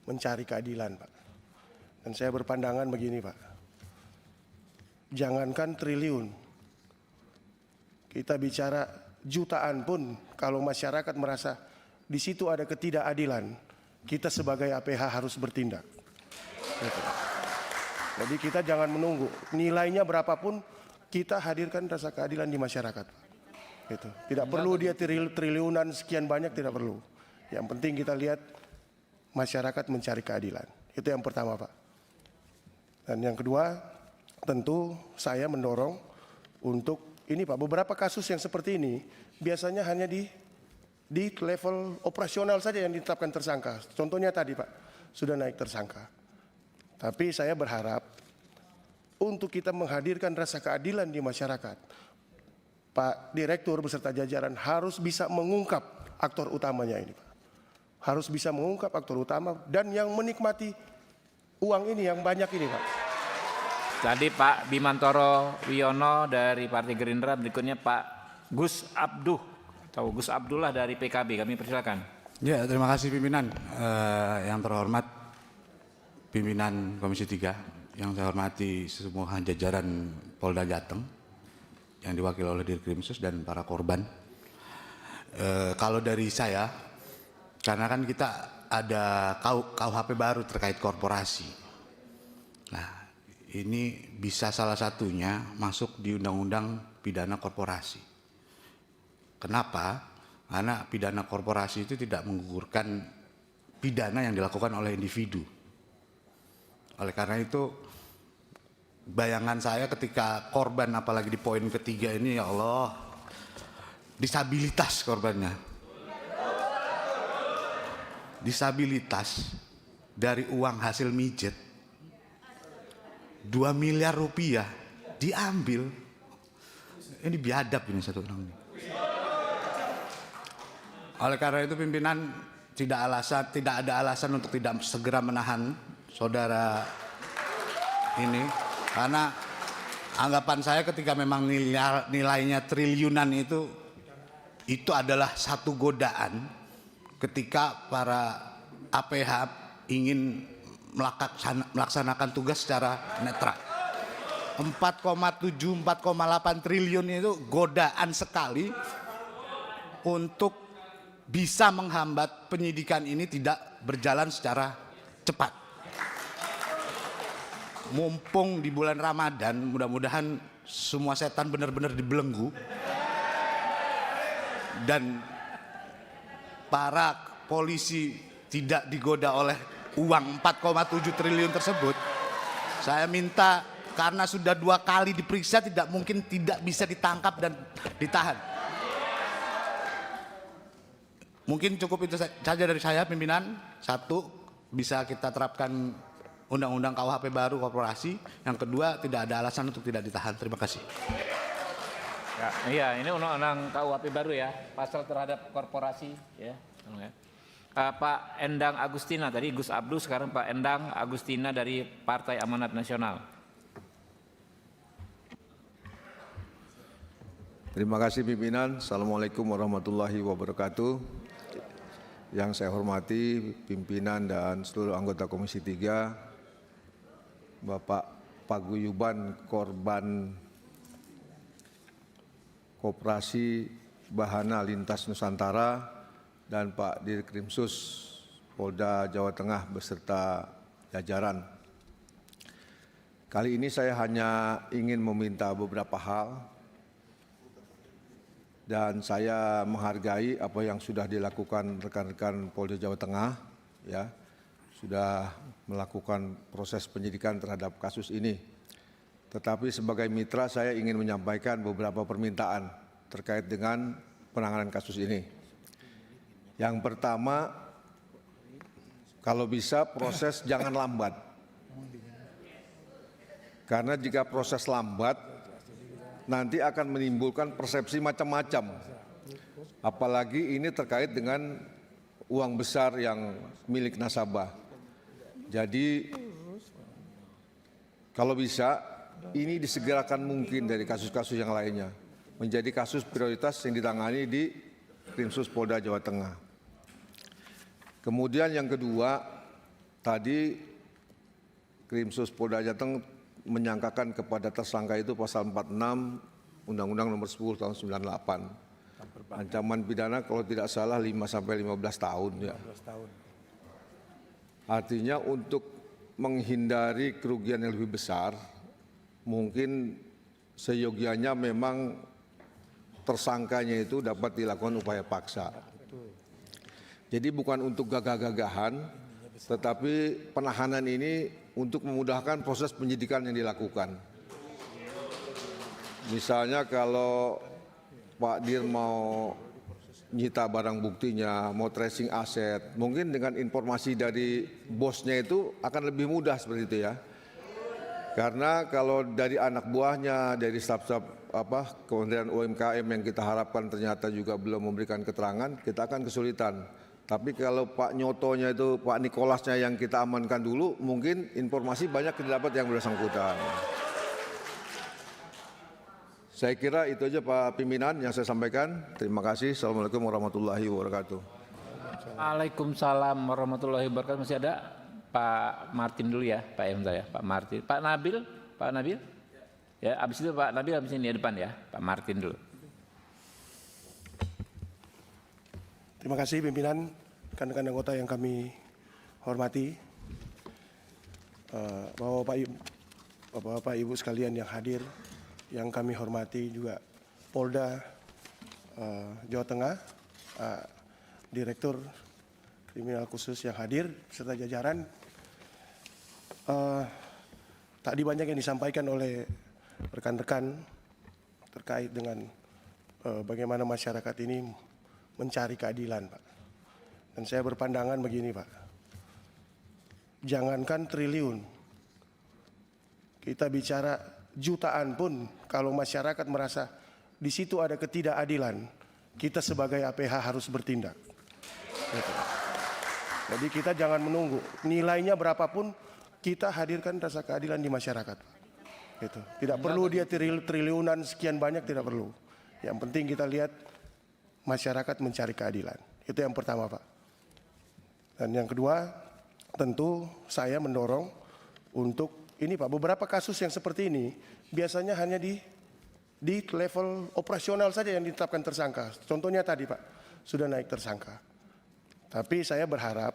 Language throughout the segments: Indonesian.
mencari keadilan, Pak. Dan saya berpandangan begini, Pak. Jangankan triliun, kita bicara jutaan pun kalau masyarakat merasa di situ ada ketidakadilan, kita sebagai APH harus bertindak. Gitu. Jadi kita jangan menunggu, nilainya berapapun kita hadirkan rasa keadilan di masyarakat. Gitu. Tidak perlu dia triliunan sekian banyak, tidak perlu. Yang penting kita lihat masyarakat mencari keadilan. Itu yang pertama, Pak. Dan yang kedua, tentu saya mendorong untuk ini, Pak, beberapa kasus yang seperti ini biasanya hanya di level operasional saja yang ditetapkan tersangka. Contohnya tadi, Pak, sudah naik tersangka. Tapi saya berharap untuk kita menghadirkan rasa keadilan di masyarakat, Pak Direktur beserta jajaran harus bisa mengungkap aktor utamanya ini, Pak. Harus bisa mengungkap aktor utama dan yang menikmati uang ini yang banyak ini, Pak. Tadi Pak Bimantoro Wiono dari Partai Gerindra, berikutnya Pak Gus Abduh atau Gus Abdullah dari PKB. Kami persilakan. Ya, terima kasih pimpinan. Yang terhormat pimpinan Komisi 3, yang saya hormati semua jajaran Polda Jateng yang diwakili oleh Dirkrimsus dan para korban. Kalau dari saya, karena kan kita ada KUHP baru terkait korporasi. Nah, ini bisa salah satunya masuk di Undang-Undang Pidana Korporasi. Kenapa? Karena pidana korporasi itu tidak menggugurkan pidana yang dilakukan oleh individu. Oleh karena itu, bayangan saya ketika korban, apalagi di poin ketiga ini, ya Allah, disabilitas korbannya. Disabilitas dari uang hasil mijet 2 miliar rupiah diambil. Ini biadab ini satu orang ini. Oleh karena itu pimpinan tidak ada alasan untuk tidak segera menahan saudara ini, karena anggapan saya ketika memang nilainya triliunan itu adalah satu godaan ketika para APH ingin melaksanakan tugas secara netral. 4,7, 4,8 triliun itu godaan sekali untuk bisa menghambat penyidikan ini tidak berjalan secara cepat. Mumpung di bulan Ramadan, mudah-mudahan semua setan benar-benar dibelenggu dan para polisi tidak digoda oleh uang 4,7 triliun tersebut. Saya minta, karena sudah 2 kali diperiksa, tidak mungkin tidak bisa ditangkap dan ditahan. Mungkin cukup itu saja dari saya pimpinan. 1, bisa kita terapkan Undang-Undang KUHP baru korporasi. Yang kedua, tidak ada alasan untuk tidak ditahan. Terima kasih. Ya, iya, ini Undang-Undang KUHP baru ya, pasal terhadap korporasi ya. Pak Endang Agustina, tadi Gus Abdul, sekarang Pak Endang Agustina dari Partai Amanat Nasional. Terima kasih pimpinan. Assalamualaikum warahmatullahi wabarakatuh. Yang saya hormati pimpinan dan seluruh anggota Komisi 3, Bapak Paguyuban korban Koperasi Bahana Lintas Nusantara dan Pak Dirkrimsus Polda Jawa Tengah beserta jajaran. Kali ini saya hanya ingin meminta beberapa hal. Dan saya menghargai apa yang sudah dilakukan rekan-rekan Polda Jawa Tengah, ya, sudah melakukan proses penyidikan terhadap kasus ini. Tetapi sebagai mitra saya ingin menyampaikan beberapa permintaan terkait dengan penanganan kasus ini. Yang pertama, kalau bisa proses jangan lambat. Karena jika proses lambat, nanti akan menimbulkan persepsi macam-macam. Apalagi ini terkait dengan uang besar yang milik nasabah. Jadi kalau bisa ini disegerakan mungkin dari kasus-kasus yang lainnya. Menjadi kasus prioritas yang ditangani di Krimsus Polda Jawa Tengah. Kemudian yang kedua, tadi Krimsus Polda Jateng menyangkakan kepada tersangka itu pasal 46 Undang-Undang Nomor 10 Tahun 98. Ancaman pidana kalau tidak salah 5 sampai 15 tahun ya. Artinya untuk menghindari kerugian yang lebih besar, mungkin seyogianya memang tersangkanya itu dapat dilakukan upaya paksa. Jadi bukan untuk gagah-gagahan, tetapi penahanan ini untuk memudahkan proses penyidikan yang dilakukan. Misalnya kalau Pak Dir mau nyita barang buktinya, mau tracing aset, mungkin dengan informasi dari bosnya itu akan lebih mudah seperti itu ya. Karena kalau dari anak buahnya, dari staf-staf Kementerian UMKM yang kita harapkan ternyata juga belum memberikan keterangan, kita akan kesulitan. Tapi kalau Pak Nyotonya itu, Pak Nikolasnya yang kita amankan dulu, mungkin informasi banyak didapat yang bersangkutan. Saya kira itu aja Pak Pimpinan yang saya sampaikan. Terima kasih. Assalamualaikum warahmatullahi wabarakatuh. Waalaikumsalam warahmatullahi wabarakatuh. Masih ada Pak Martin dulu ya, Pak M ya, Pak Martin. Pak Nabil? Ya, habis itu Pak Nabil habis ini di depan ya, Pak Martin dulu. Terima kasih pimpinan, rekan-rekan anggota yang kami hormati, Bapak Ibu sekalian yang hadir, yang kami hormati juga Polda Jawa Tengah, Direktur Kriminal Khusus yang hadir serta jajaran. Tadi banyak yang disampaikan oleh rekan-rekan terkait dengan bagaimana masyarakat ini mencari keadilan, Pak. Dan saya berpandangan begini, Pak. Jangankan triliun, kita bicara jutaan pun kalau masyarakat merasa di situ ada ketidakadilan, kita sebagai APH harus bertindak. Gitu. Jadi kita jangan menunggu, nilainya berapapun kita hadirkan rasa keadilan di masyarakat. Gitu. Tidak perlu dia triliunan sekian banyak, tidak perlu. Yang penting kita lihat masyarakat mencari keadilan. Itu yang pertama, Pak. Dan yang kedua, tentu saya mendorong untuk ini, Pak, beberapa kasus yang seperti ini biasanya hanya di level operasional saja yang ditetapkan tersangka. Contohnya tadi, Pak, sudah naik tersangka. Tapi saya berharap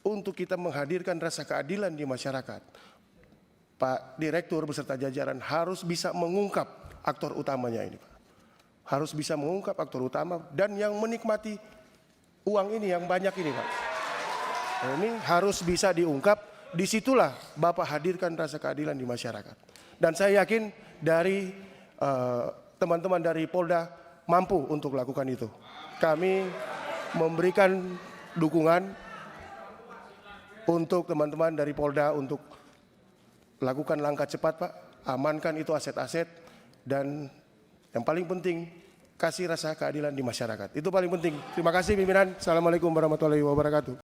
untuk kita menghadirkan rasa keadilan di masyarakat, Pak Direktur beserta jajaran harus bisa mengungkap aktor utamanya ini, Pak. Harus bisa mengungkap aktor utama dan yang menikmati uang ini yang banyak ini, Pak. Ini harus bisa diungkap, disitulah Bapak hadirkan rasa keadilan di masyarakat. Dan saya yakin dari teman-teman dari Polda mampu untuk lakukan itu. Kami memberikan dukungan untuk teman-teman dari Polda untuk lakukan langkah cepat, Pak. Amankan itu aset-aset dan yang paling penting, kasih rasa keadilan di masyarakat. Itu paling penting. Terima kasih pimpinan. Assalamualaikum warahmatullahi wabarakatuh.